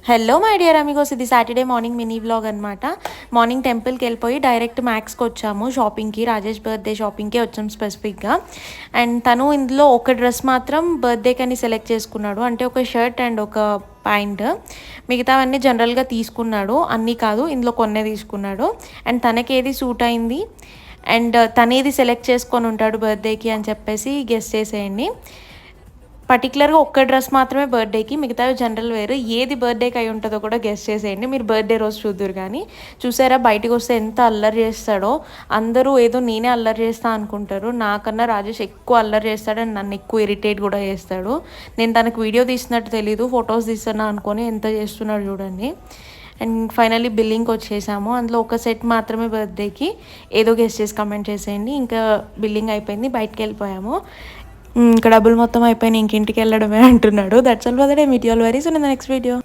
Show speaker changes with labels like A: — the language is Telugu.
A: హలో మై డియర్ అమిగోస్, ఇది సాటర్డే మార్నింగ్ మినీ వ్లాగ్ అనమాట. మార్నింగ్ టెంపుల్కి వెళ్ళిపోయి డైరెక్ట్ మ్యాక్స్కి వచ్చాము షాపింగ్కి. రాజేష్ బర్త్డే షాపింగ్కే వచ్చాము స్పెసిఫిక్గా. అండ్ తను ఇందులో ఒక డ్రెస్ మాత్రం బర్త్డేకి అని సెలెక్ట్ చేసుకున్నాడు, అంటే ఒక షర్ట్ అండ్ ఒక ప్యాంట్. మిగతావన్నీ జనరల్గా తీసుకున్నాడు, అన్నీ కాదు, ఇందులో కొన్నే తీసుకున్నాడు. అండ్ తనకేది సూట్ అయింది అండ్ తనేది సెలెక్ట్ చేసుకొని ఉంటాడు బర్త్డేకి అని చెప్పేసి గెస్ చేసేయండి. పర్టికులర్గా ఒక్క డ్రెస్ మాత్రమే బర్త్డేకి, మిగతావి జనరల్ వేరు. ఏది బర్త్డేకి అయి ఉంటుందో కూడా గెస్ చేసేయండి. మీరు బర్త్డే రోజు చూద్దరు. కానీ చూసారా బయటకు వస్తే ఎంత అల్లరి చేస్తాడో. అందరూ ఏదో నేనే అల్లరి చేస్తా అనుకుంటారు, నాకన్నా రాజేష్ ఎక్కువ అల్లరి చేస్తాడని నన్ను ఎక్కువ ఇరిటేట్ కూడా చేస్తాడు. నేను తనకు వీడియో తీసినట్టు తెలీదు, ఫొటోస్ తీస్తున్నా అనుకొని ఎంత చేస్తున్నాడు చూడండి. అండ్ ఫైనల్లీ బిల్లింగ్కి వచ్చేసాము. అందులో ఒక సెట్ మాత్రమే బర్త్డేకి. ఏదో గెస్ చేసి కమెంట్ చేసేయండి. ఇంకా బిల్లింగ్ అయిపోయింది, బయటకు వెళ్ళిపోయాము. ఇంకా డబ్బులు మొత్తం అయిపోయినాయి, ఇంకింటికి వెళ్ళడమే అంటున్నాడు. That's all for the day. Meet you all very soon in the next video.